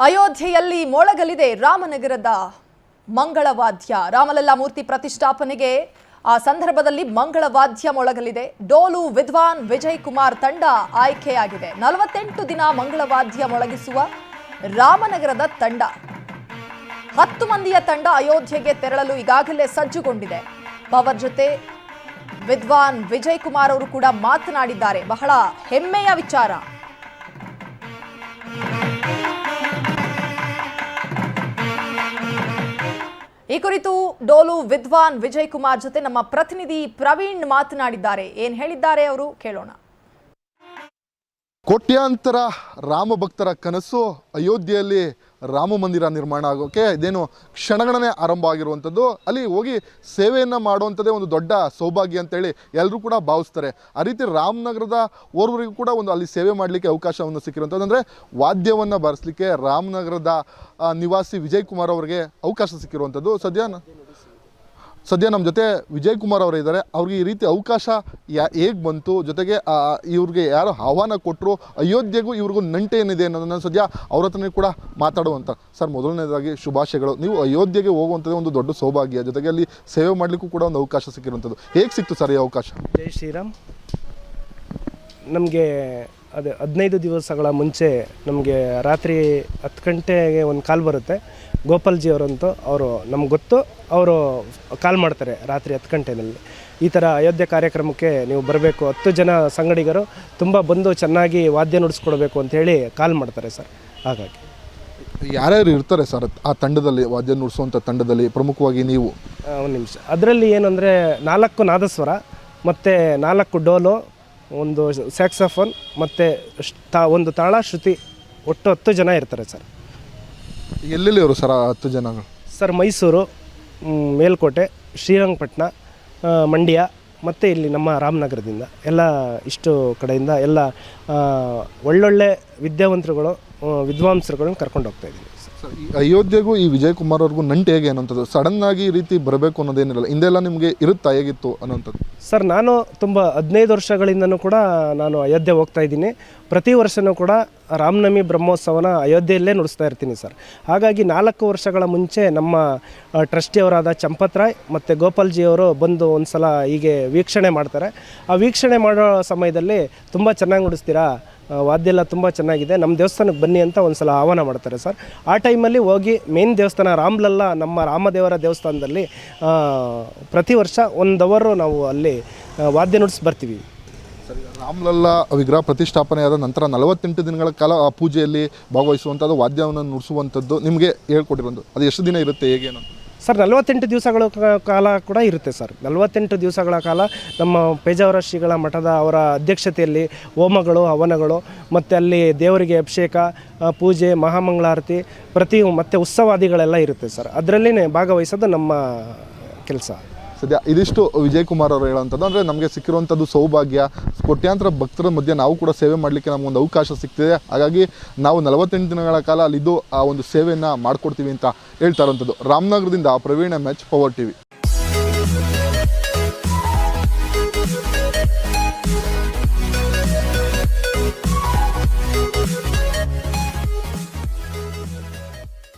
ಅಯೋಧ್ಯೆಯಲ್ಲಿ ಮೊಳಗಲಿದೆ ರಾಮನಗರದ ಮಂಗಳವಾದ್ಯ. ರಾಮಲಲ್ಲಾ ಮೂರ್ತಿ ಪ್ರತಿಷ್ಠಾಪನೆಗೆ ಆ ಸಂದರ್ಭದಲ್ಲಿ ಮಂಗಳವಾದ್ಯ ಮೊಳಗಲಿದೆ. ಡೋಲು ವಿದ್ವಾನ್ ವಿಜಯ್ ಕುಮಾರ್ ತಂಡ ಆಯ್ಕೆಯಾಗಿದೆ. 48 ದಿನ ಮಂಗಳವಾದ್ಯ ಮೊಳಗಿಸುವ ರಾಮನಗರದ ತಂಡ 10 ಮಂದಿಯ ತಂಡ ಅಯೋಧ್ಯೆಗೆ ತೆರಳಲು ಈಗಾಗಲೇ ಸಜ್ಜುಗೊಂಡಿದೆ. ಪವರ್ ಜೊತೆ ವಿದ್ವಾನ್ ವಿಜಯ್ ಕುಮಾರ್ ಅವರು ಕೂಡ ಮಾತನಾಡಿದ್ದಾರೆ. ಬಹಳ ಹೆಮ್ಮೆಯ ವಿಚಾರ. ಈ ಕುರಿತು ಡೋಲು ವಿದ್ವಾನ್ ವಿಜಯ್ ಕುಮಾರ್ ಜೊತೆ ನಮ್ಮ ಪ್ರತಿನಿಧಿ ಪ್ರವೀಣ್ ಮಾತನಾಡಿದ್ದಾರೆ. ಏನ್ ಹೇಳಿದ್ದಾರೆ ಅವರು ಕೇಳೋಣ. ಕೋಟ್ಯಾಂತರ ರಾಮ ಭಕ್ತರ ಕನಸು ಅಯೋಧ್ಯೆಯಲ್ಲಿ ರಾಮ ಮಂದಿರ ನಿರ್ಮಾಣ ಆಗೋಕೆ ಇದೇನು ಕ್ಷಣಗಣನೆ ಆರಂಭ ಆಗಿರುವಂಥದ್ದು. ಅಲ್ಲಿ ಹೋಗಿ ಸೇವೆಯನ್ನು ಮಾಡುವಂಥದ್ದೇ ಒಂದು ದೊಡ್ಡ ಸೌಭಾಗ್ಯ ಅಂತೇಳಿ ಎಲ್ಲರೂ ಕೂಡ ಭಾವಿಸ್ತಾರೆ. ಆ ರೀತಿ ರಾಮನಗರದ ಓರ್ವರಿಗೂ ಕೂಡ ಒಂದು ಅಲ್ಲಿ ಸೇವೆ ಮಾಡಲಿಕ್ಕೆ ಅವಕಾಶವನ್ನು ಸಿಕ್ಕಿರುವಂಥದ್ದು. ಅಂದರೆ ವಾದ್ಯವನ್ನು ಬಾರಿಸಲಿಕ್ಕೆ ರಾಮನಗರದ ನಿವಾಸಿ ವಿಜಯ್ ಕುಮಾರ್ ಅವರಿಗೆ ಅವಕಾಶ ಸಿಕ್ಕಿರುವಂಥದ್ದು. ಸದ್ಯ ನಮ್ಮ ಜೊತೆ ವಿಜಯ್ ಕುಮಾರ್ ಅವರು ಇದ್ದಾರೆ. ಅವ್ರಿಗೆ ಈ ರೀತಿ ಅವಕಾಶ ಹೇಗೆ ಬಂತು, ಜೊತೆಗೆ ಇವ್ರಿಗೆ ಯಾರು ಆಹ್ವಾನ ಕೊಟ್ಟರು, ಅಯೋಧ್ಯೆಗೂ ಇವ್ರಿಗೂ ನಂಟು ಏನಿದೆ ಅನ್ನೋದನ್ನು ಸದ್ಯ ಅವ್ರ ಹತ್ರನೇ ಕೂಡ ಮಾತಾಡುವಂಥ. ಸರ್, ಮೊದಲನೇದಾಗಿ ಶುಭಾಶಯಗಳು. ನೀವು ಅಯೋಧ್ಯೆಗೆ ಹೋಗುವಂಥದ್ದು ಒಂದು ದೊಡ್ಡ ಸೌಭಾಗ್ಯ, ಜೊತೆಗೆ ಅಲ್ಲಿ ಸೇವೆ ಮಾಡಲಿಕ್ಕೂ ಕೂಡ ಒಂದು ಅವಕಾಶ ಸಿಕ್ಕಿರುವಂಥದ್ದು. ಹೇಗೆ ಸಿಕ್ತು ಸರ್ ಈ ಅವಕಾಶ? ಜೈ ಶ್ರೀರಾಮ್. ನಮಗೆ ಅದೇ 15 ದಿವಸಗಳ ಮುಂಚೆ ನಮಗೆ ರಾತ್ರಿ 10 ಗಂಟೆಗೆ ಒಂದು ಕಾಲ್ ಬರುತ್ತೆ. ಗೋಪಾಲ್ಜಿ ಅವರಂತೂ ಅವರು ನಮ್ಗೆ ಗೊತ್ತು, ಅವರು ಕಾಲ್ ಮಾಡ್ತಾರೆ ರಾತ್ರಿ 10 ಗಂಟೆಯಲ್ಲಿ. ಈ ಥರ ಅಯೋಧ್ಯೆ ಕಾರ್ಯಕ್ರಮಕ್ಕೆ ನೀವು ಬರಬೇಕು, 10 ಜನ ಸಂಗಡಿಗರು ತುಂಬ ಬಂದು ಚೆನ್ನಾಗಿ ವಾದ್ಯ ನುಡಿಸ್ಕೊಡ್ಬೇಕು ಅಂಥೇಳಿ ಕಾಲ್ ಮಾಡ್ತಾರೆ ಸರ್. ಹಾಗಾಗಿ ಯಾರ್ಯಾರು ಇರ್ತಾರೆ ಸರ್ ಆ ತಂಡದಲ್ಲಿ, ವಾದ್ಯ ನುಡಿಸುವಂಥ ತಂಡದಲ್ಲಿ? ಪ್ರಮುಖವಾಗಿ ನೀವು ಒಂದು ನಿಮಿಷ. ಅದರಲ್ಲಿ ಏನಂದರೆ 4 ನಾದಸ್ವರ ಮತ್ತು 4 ಡೋಲು, ಒಂದು ಸ್ಯಾಕ್ಸಫೋನ್ ಮತ್ತು ಒಂದು ತಾಳ, ಶ್ರುತಿ, ಒಟ್ಟು 10 ಜನ ಇರ್ತಾರೆ ಸರ್. ಎಲ್ಲೆಲ್ಲಿ ಅವರು ಸರ್ 10 ಜನಗಳು? ಸರ್, ಮೈಸೂರು, ಮೇಲ್ಕೋಟೆ, ಶ್ರೀರಂಗಪಟ್ಟಣ, ಮಂಡ್ಯ ಮತ್ತು ಇಲ್ಲಿ ನಮ್ಮ ರಾಮನಗರದಿಂದ ಎಲ್ಲ ಇಷ್ಟು ಕಡೆಯಿಂದ ಎಲ್ಲ ಒಳ್ಳೊಳ್ಳೆ ವಿದ್ಯಾವಂತರುಗಳು, ವಿದ್ವಾಂಸರುಗಳನ್ನ ಕರ್ಕೊಂಡು ಹೋಗ್ತಾ ಇದ್ದೀನಿ. ಸರ್, ಈ ಅಯೋಧ್ಯೆಗೂ ಈ ವಿಜಯ್ ಕುಮಾರ್ ಅವ್ರಿಗೂ ನಂಟು ಹೇಗೆ ಅನ್ನೋಂಥದ್ದು? ಸಡನ್ನಾಗಿ ಈ ರೀತಿ ಬರಬೇಕು ಅನ್ನೋದೇನಿರಲ್ಲ, ಹಿಂದೆಲ್ಲ ನಿಮಗೆ ಇರುತ್ತಾ, ಹೇಗಿತ್ತು ಅನ್ನೋಂಥದ್ದು? ಸರ್, ನಾನು ತುಂಬ 15 ವರ್ಷಗಳಿಂದನೂ ಕೂಡ ನಾನು ಅಯೋಧ್ಯೆ ಹೋಗ್ತಾ ಇದ್ದೀನಿ. ಪ್ರತಿ ವರ್ಷವೂ ಕೂಡ ರಾಮನವಮಿ ಬ್ರಹ್ಮೋತ್ಸವನ ಅಯೋಧ್ಯೆಯಲ್ಲೇ ನುಡಿಸ್ತಾ ಇರ್ತೀನಿ ಸರ್. ಹಾಗಾಗಿ 4 ವರ್ಷಗಳ ಮುಂಚೆ ನಮ್ಮ ಟ್ರಸ್ಟಿಯವರಾದ ಚಂಪತ್ ರಾಯ್ ಮತ್ತು ಗೋಪಾಲ್ಜಿಯವರು ಬಂದು ಒಂದು ಸಲ ಹೀಗೆ ವೀಕ್ಷಣೆ ಮಾಡ್ತಾರೆ. ಆ ವೀಕ್ಷಣೆ ಮಾಡೋ ಸಮಯದಲ್ಲಿ ತುಂಬ ಚೆನ್ನಾಗಿ ನುಡಿಸ್ತೀರಾ, ವಾದ್ಯ ಎಲ್ಲ ತುಂಬ ಚೆನ್ನಾಗಿದೆ, ನಮ್ಮ ದೇವಸ್ಥಾನಕ್ಕೆ ಬನ್ನಿ ಅಂತ ಒಂದು ಸಲ ಆಹ್ವಾನ ಮಾಡ್ತಾರೆ ಸರ್. ಆ ಟೈಮಲ್ಲಿ ಹೋಗಿ ಮೇನ್ ದೇವಸ್ಥಾನ ರಾಮಲಲ್ಲಾ, ನಮ್ಮ ರಾಮದೇವರ ದೇವಸ್ಥಾನದಲ್ಲಿ ಪ್ರತಿ ವರ್ಷ 1 ಅವರ್ ನಾವು ಅಲ್ಲಿ ವಾದ್ಯ ನುಡಿಸಿ ಬರ್ತೀವಿ. ಸರಿ, ರಾಮಲಲ್ಲಾ ವಿಗ್ರಹ ಪ್ರತಿಷ್ಠಾಪನೆಯಾದ ನಂತರ 48 ದಿನಗಳ ಕಾಲ ಆ ಪೂಜೆಯಲ್ಲಿ ಭಾಗವಹಿಸುವಂಥದ್ದು, ವಾದ್ಯವನ್ನು ನುಡಿಸುವಂಥದ್ದು ನಿಮಗೆ ಹೇಳ್ಕೊಟ್ಟಿರೋದು. ಅದು ಎಷ್ಟು ದಿನ ಇರುತ್ತೆ, ಹೇಗೇನು ಸರ್? 48 ದಿವಸಗಳ ಕಾಲ ಕೂಡ ಇರುತ್ತೆ ಸರ್. 48 ದಿವಸಗಳ ಕಾಲ ನಮ್ಮ ಪೇಜಾವರ ಶ್ರೀಗಳ ಮಠದ ಅವರ ಅಧ್ಯಕ್ಷತೆಯಲ್ಲಿ ಹೋಮಗಳು, ಹವನಗಳು ಮತ್ತು ಅಲ್ಲಿ ದೇವರಿಗೆ ಅಭಿಷೇಕ, ಪೂಜೆ, ಮಹಾಮಂಗಳಾರತಿ ಮತ್ತು ಉತ್ಸವಾದಿಗಳೆಲ್ಲ ಇರುತ್ತೆ ಸರ್. ಅದರಲ್ಲೇ ಭಾಗವಹಿಸೋದು ನಮ್ಮ ಕೆಲಸ. ಸದ್ಯ ಇದಿಷ್ಟು ವಿಜಯ್ ಕುಮಾರ್ ಅವರು ಹೇಳೋವಂಥದ್ದು. ಅಂದರೆ ನಮಗೆ ಸಿಕ್ಕಿರುವಂಥದ್ದು ಸೌಭಾಗ್ಯ. ಕೋಟ್ಯಾಂತರ ಭಕ್ತರ ಮಧ್ಯೆ ನಾವು ಕೂಡ ಸೇವೆ ಮಾಡಲಿಕ್ಕೆ ನಮಗೊಂದು ಅವಕಾಶ ಸಿಗ್ತಿದೆ. ಹಾಗಾಗಿ ನಾವು 48 ದಿನಗಳ ಕಾಲ ಅಲ್ಲಿದ್ದು ಆ ಒಂದು ಸೇವೆಯನ್ನು ಮಾಡಿಕೊಡ್ತೀವಿ ಅಂತ ಹೇಳ್ತಾ ಇರೋವಂಥದ್ದು. ರಾಮನಗರದಿಂದ ಪ್ರವೀಣ್ MH, ಪವರ್ TV.